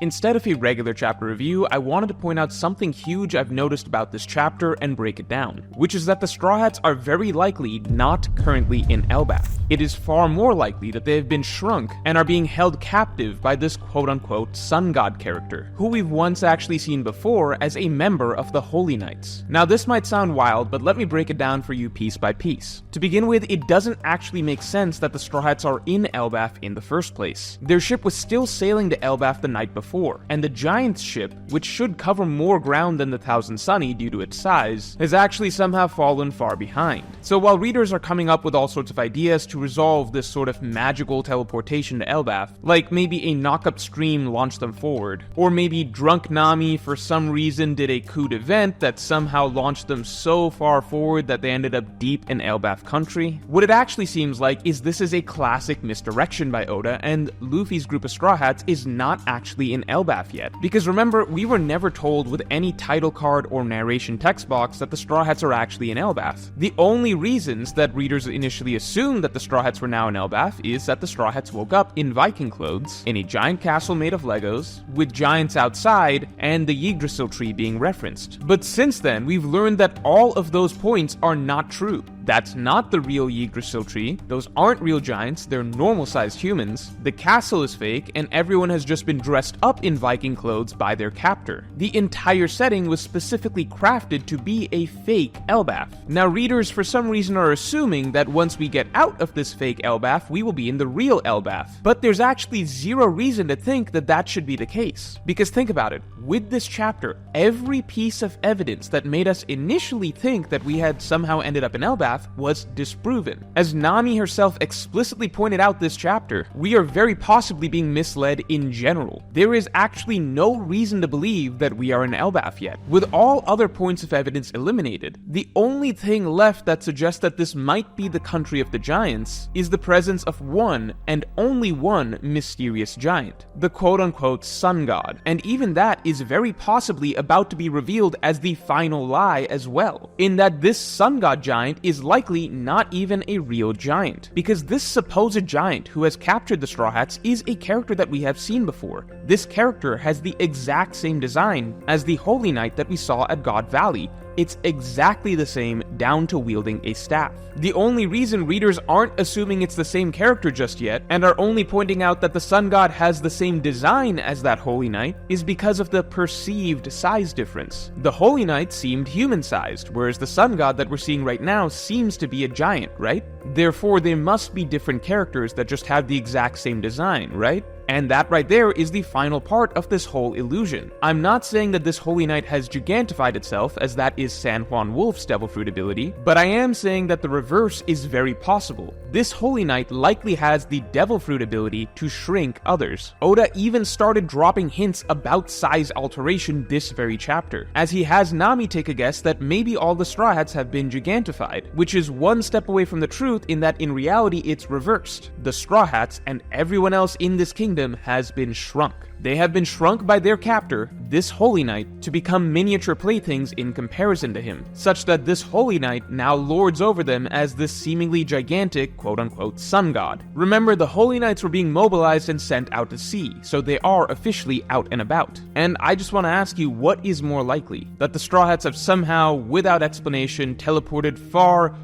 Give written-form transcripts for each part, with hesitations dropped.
Instead of a regular chapter review, I wanted to point out something huge I've noticed about this chapter and break it down, which is that the Straw Hats are very likely not currently in Elbaf. It is far more likely that they have been shrunk and are being held captive by this quote-unquote sun god character, who we've once actually seen before as a member of the Holy Knights. Now this might sound wild, but let me break it down for you piece by piece. To begin with, it doesn't actually make sense that the Straw Hats are in Elbaf in the first place. Their ship was still sailing to Elbaf the night before, and the Giant's ship, which should cover more ground than the Thousand Sunny due to its size, has actually somehow fallen far behind. So while readers are coming up with all sorts of ideas to resolve this sort of magical teleportation to Elbaf, like maybe a knock-up stream launched them forward, or maybe drunk Nami for some reason did a coup event that somehow launched them so far forward that they ended up deep in Elbaf country, what it actually seems like is this is a classic misdirection by Oda, and Luffy's group of Straw Hats is not actually in Elbaf yet. Because remember, we were never told with any title card or narration text box that the Straw Hats are actually in Elbaf. The only reasons that readers initially assumed that the Straw Hats were now in Elbaf is that the Straw Hats woke up in Viking clothes, in a giant castle made of Legos, with giants outside, and the Yggdrasil tree being referenced. But since then, we've learned that all of those points are not true. That's not the real Yggdrasil tree, those aren't real giants, they're normal-sized humans, the castle is fake, and everyone has just been dressed up in Viking clothes by their captor. The entire setting was specifically crafted to be a fake Elbaf. Now readers for some reason are assuming that once we get out of this fake Elbaf, we will be in the real Elbaf. But there's actually zero reason to think that that should be the case. Because think about it, with this chapter, every piece of evidence that made us initially think that we had somehow ended up in Elbaf was disproven. As Nami herself explicitly pointed out this chapter, we are very possibly being misled in general. There is actually no reason to believe that we are in Elbaf yet. With all other points of evidence eliminated, the only thing left that suggests that this might be the country of the giants is the presence of one and only one mysterious giant, the quote-unquote sun god, and even that is very possibly about to be revealed as the final lie as well, in that this sun god giant is likely not even a real giant, because this supposed giant who has captured the Straw Hats is a character that we have seen before. This character has the exact same design as the Holy Knight that we saw at God Valley. It's exactly the same, down to wielding a staff. The only reason readers aren't assuming it's the same character just yet, and are only pointing out that the Sun God has the same design as that Holy Knight, is because of the perceived size difference. The Holy Knight seemed human-sized, whereas the Sun God that we're seeing right now seems to be a giant, right? Therefore, they must be different characters that just have the exact same design, right? And that right there is the final part of this whole illusion. I'm not saying that this Holy Knight has gigantified itself, as that is San Juan Wolf's Devil Fruit ability, but I am saying that the reverse is very possible. This Holy Knight likely has the Devil Fruit ability to shrink others. Oda even started dropping hints about size alteration this very chapter, as he has Nami take a guess that maybe all the Straw Hats have been gigantified, which is one step away from the truth in that in reality it's reversed. The Straw Hats and everyone else in this kingdom has been shrunk. They have been shrunk by their captor, this Holy Knight, to become miniature playthings in comparison to him, such that this Holy Knight now lords over them as this seemingly gigantic quote-unquote sun god. Remember, the Holy Knights were being mobilized and sent out to sea, so they are officially out and about. And I just want to ask you, what is more likely? That the Straw Hats have somehow, without explanation, teleported far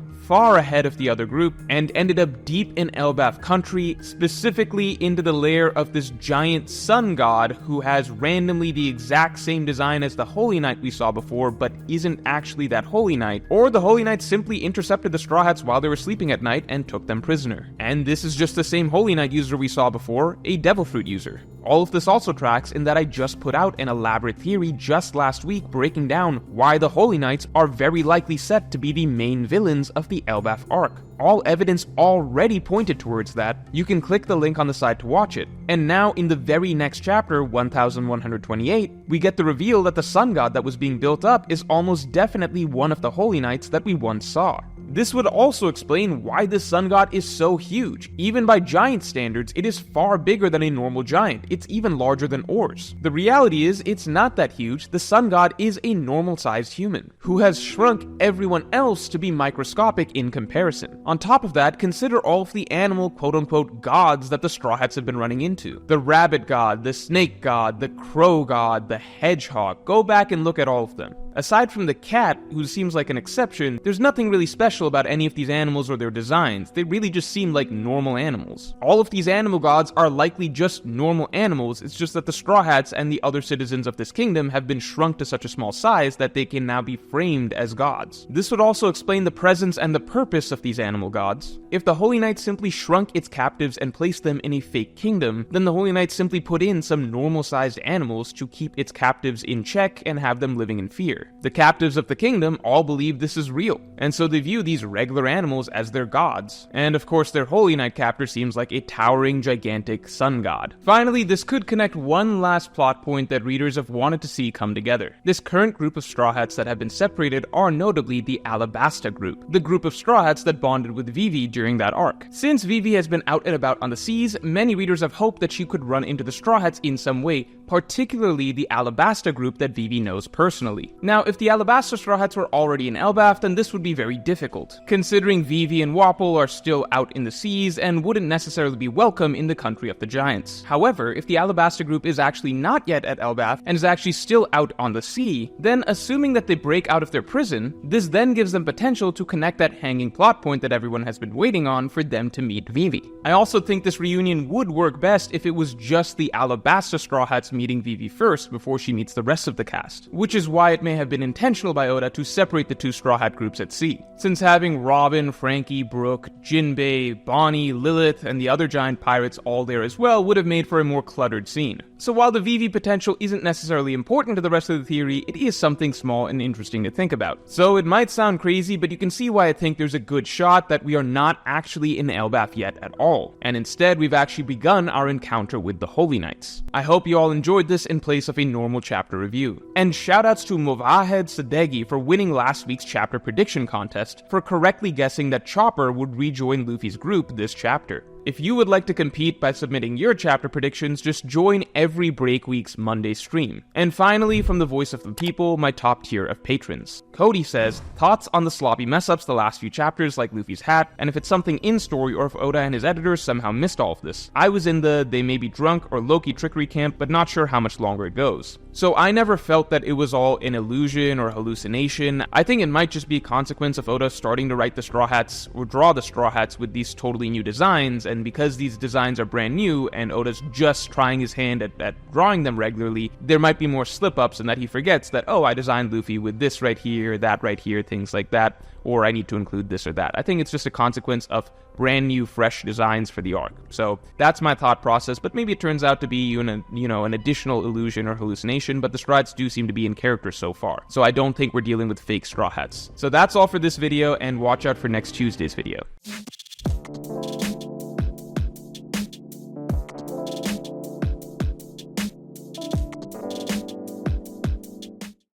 ahead of the other group and ended up deep in Elbaf country, specifically into the lair of this giant sun god who has randomly the exact same design as the Holy Knight we saw before but isn't actually that Holy Knight, or the Holy Knight simply intercepted the Straw Hats while they were sleeping at night and took them prisoner. And this is just the same Holy Knight user we saw before, a Devil Fruit user. All of this also tracks in that I just put out an elaborate theory just last week breaking down why the Holy Knights are very likely set to be the main villains of the Elbaf arc. All evidence already pointed towards that. You can click the link on the side to watch it. And now in the very next chapter, 1128, we get the reveal that the sun god that was being built up is almost definitely one of the Holy Knights that we once saw. This would also explain why the sun god is so huge. Even by giant standards, it is far bigger than a normal giant. It's even larger than Ors. The reality is, it's not that huge. The sun god is a normal-sized human, who has shrunk everyone else to be microscopic in comparison. On top of that, consider all of the animal quote-unquote gods that the Straw Hats have been running into. The rabbit god, the snake god, the crow god, the hedgehog. Go back and look at all of them. Aside from the cat, who seems like an exception, there's nothing really special about any of these animals or their designs. They really just seem like normal animals. All of these animal gods are likely just normal animals, it's just that the Straw Hats and the other citizens of this kingdom have been shrunk to such a small size that they can now be framed as gods. This would also explain the presence and the purpose of these animal gods. If the Holy Knight simply shrunk its captives and placed them in a fake kingdom, then the Holy Knight simply put in some normal-sized animals to keep its captives in check and have them living in fear. The captives of the kingdom all believe this is real, and so they view these regular animals as their gods. And of course, their Holy Knight captor seems like a towering, gigantic sun god. Finally, this could connect one last plot point that readers have wanted to see come together. This current group of Straw Hats that have been separated are notably the Alabasta group, the group of Straw Hats that bonded with Vivi during that arc. Since Vivi has been out and about on the seas, many readers have hoped that she could run into the Straw Hats in some way, particularly the Alabasta group that Vivi knows personally. Now, if the Alabasta Straw Hats were already in Elbaf, then this would be very difficult, considering Vivi and Wapol are still out in the seas and wouldn't necessarily be welcome in the country of the giants. However, if the Alabasta group is actually not yet at Elbaf and is actually still out on the sea, then assuming that they break out of their prison, this then gives them potential to connect that hanging plot point that everyone has been waiting on for them to meet Vivi. I also think this reunion would work best if it was just the Alabasta Straw Hats meeting Vivi first before she meets the rest of the cast, which is why it may have been intentional by Oda to separate the two Straw Hat groups at sea, since having Robin, Frankie, Brooke, Jinbei, Bonnie, Lilith, and the other giant pirates all there as well would have made for a more cluttered scene. So while the Vivi potential isn't necessarily important to the rest of the theory, it is something small and interesting to think about. So it might sound crazy, but you can see why I think there's a good shot that we are not actually in Elbaf yet at all, and instead we've actually begun our encounter with the Holy Knights. I hope you all enjoyed this in place of a normal chapter review. And shoutouts to Movahed Sadeghi for winning last week's chapter prediction contest for correctly guessing that Chopper would rejoin Luffy's group this chapter. If you would like to compete by submitting your chapter predictions, just join every Break Week's Monday stream. And finally, from the voice of the people, my top tier of patrons. Cody says, thoughts on the sloppy mess-ups the last few chapters like Luffy's hat, and if it's something in story or if Oda and his editors somehow missed all of this. I was in the they may be drunk or Loki trickery camp, but not sure how much longer it goes. So I never felt that it was all an illusion or hallucination. I think it might just be a consequence of Oda starting to write the Straw Hats, or draw the Straw Hats with these totally new designs, and because these designs are brand new and Oda's just trying his hand at drawing them regularly, there might be more slip-ups and that he forgets that, oh, I designed Luffy with this right here, that right here, things like that, or I need to include this or that. I think it's just a consequence of brand new, fresh designs for the arc. So that's my thought process, but maybe it turns out to be an additional illusion or hallucination, but the Straw Hats do seem to be in character so far. So I don't think we're dealing with fake Straw Hats. So that's all for this video, and watch out for next Tuesday's video.